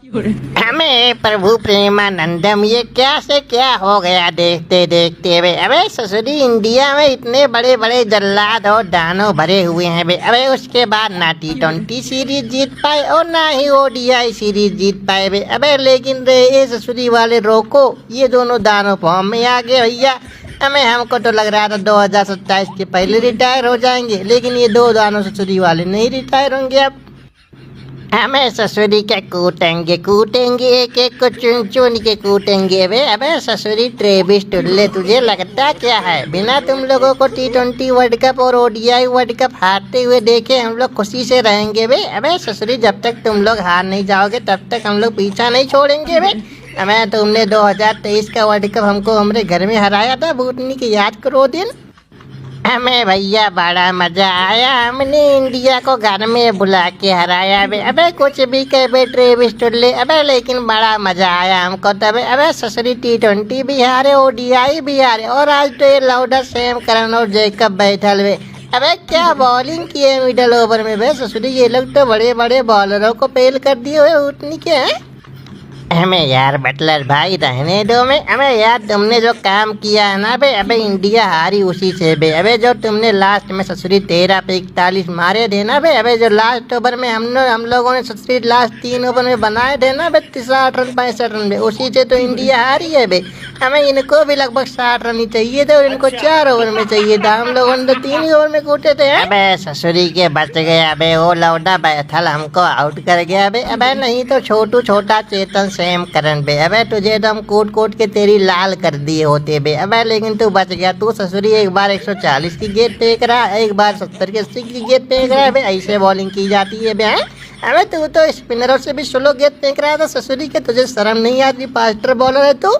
हमें प्रभु प्रेमानंदम ये क्या से क्या हो गया देखते देखते बे। अबे ससुरी इंडिया में इतने बड़े बड़े जल्लाद और दानव भरे हुए हैं बे। अबे उसके बाद ना T20 सीरीज जीत पाए और ना ही ODI सीरीज जीत पाए बे। अबे लेकिन रे ये ससुरी वाले रोको, ये दोनों दानव फॉर्म में आ गए भैया। हमको तो लग रहा था 2027 के पहले रिटायर हो जाएंगे, लेकिन ये दो दानव ससुरी वाले नहीं रिटायर होंगे। अब हमें ससुरी के कूटेंगे कूटेंगे, एक एक को चुन चुन के कूटेंगे बे। अबे ससुरी ट्रेविस टुल्ले, तुझे लगता क्या है बिना तुम लोगों को T20 वर्ल्ड कप और ODI वर्ल्ड कप हारते हुए देखे हम लोग खुशी से रहेंगे बे। अबे ससुरी जब तक तुम लोग हार नहीं जाओगे तब तक हम लोग पीछा नहीं छोड़ेंगे बे। तुमने 2023 का वर्ल्ड कप हमको हमारे घर में हराया था, भूतनी की याद करो दिन। हमें भैया बड़ा मजा आया, हमने इंडिया को घर में बुला के हराया बे। अबे कुछ भी कह बे ट्रेविस टुल्ले, अबे लेकिन बड़ा मजा आया हमको तबे। अबे ससुरी T20 भी हारे, ODI भी हारे, और आज तो ये लाउडर सैम करन और जैकब बैठल बे। अबे क्या बॉलिंग किए मिडल ओवर में बे ससुरी, ये लोग तो बड़े बड़े बॉलरों को फेल कर दिए हुए उतनी के हैं। हमें यार बटलर भाई रहने दो में। हमें यार तुमने जो काम किया है ना बे, अबे इंडिया हारी उसी से बे। अबे जो तुमने लास्ट में ससुरी 13 पे 41 मारे थे ना बे, अबे जो लास्ट ओवर में हम लोगों ने ससुरी लास्ट 3 ओवर में बनाए थे ना बे 60 रन 65 रन बे, उसी से तो इंडिया हारी है बे। हमें इनको भी लगभग 60 रन ही चाहिए थे और इनको 4 ओवर में चाहिए था, हम लोगों ने तो 3 ही ओवर में कूटे थे। अबे ससुरी के बच गया बे, वो लौटा बैठल हमको आउट कर गया बे। अबे नहीं तो छोटा चेतन सैम करन बे। अबे तुझे तो हम कोट के तेरी लाल कर दिए होते बे। अबे लेकिन तू बच गया। तू ससुरी एक बार 140 की गेंद फेंक रहा है, एक बार 70 की 80 की गेंद फेंक रहा है बे। ऐसे बॉलिंग की जाती है बे। अबे तू तो स्पिनरों से भी स्लो गेंद फेंक रहा था ससुरी के, तुझे शर्म नहीं आती? फास्टर बॉलर है तू।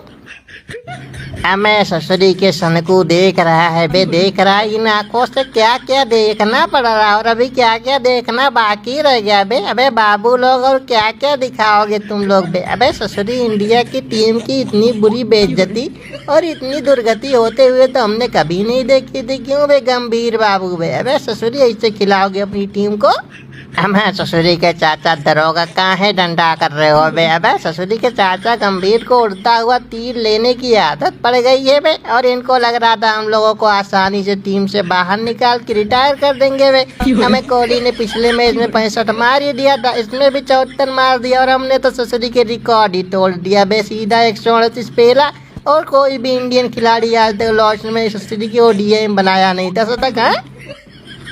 हमें ससुरी के सनकू देख रहा है बे, देख रहा है इन आंखों से क्या क्या देखना पड़ रहा है और अभी क्या क्या देखना बाकी रह गया बे। अबे बाबू लोग और क्या क्या दिखाओगे तुम लोग बे। अबे ससुरी इंडिया की टीम की इतनी बुरी बेइज्जती और इतनी दुर्गति होते हुए तो हमने कभी नहीं देखी थी। क्यों बे गंभीर बाबू बे। अबे ससुरी ऐसे खिलाओगे अपनी टीम को? हमें ससुरी के चाचा दरोगा कहाँ है डंडा कर रहे हो बे। अबे ससुरी के चाचा गंभीर को उड़ता हुआ तीर लेने की आदत पड़ गई है बे, और इनको लग रहा था हम लोगों को आसानी से टीम से बाहर निकाल के रिटायर कर देंगे बे। हमें कोहली ने पिछले मैच में 65 मार ही दिया था, इसमें भी 74 मार दिया और हमने तो ससुरी के रिकॉर्ड ही तोड़ दिया बे। सीधा 138 पेला और कोई भी इंडियन खिलाड़ी आज तक लॉस्ट में ससुरी की ODI में बनाया नहीं था तक है।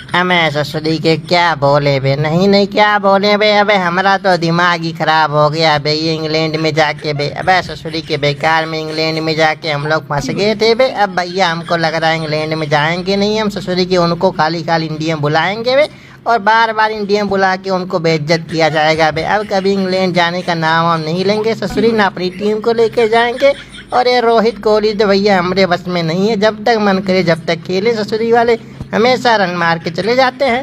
हमें ससुरी के क्या बोले बे, नहीं क्या बोले बे। अबे हमारा तो दिमाग ही खराब हो गया बे ये इंग्लैंड में जाके बे। अबे ससुरी के बेकार में इंग्लैंड में जाके हम लोग फंस गए थे बे। अब भैया हमको लग रहा है इंग्लैंड में जाएंगे नहीं हम ससुरी के, उनको खाली इंडिया बुलाएंगे बे और बार बार इंडिया बुला के उनको बेइज्जत किया जाएगा बे। अब कभी इंग्लैंड जाने का नाम हम नहीं लेंगे ससुरी, ना अपनी टीम को लेके जाएंगे। और ये रोहित कोहली तो भैया हमारे बस में नहीं है, जब तक मन करे जब तक खेले ससुरी वाले, हमेशा रन मार के चले जाते हैं।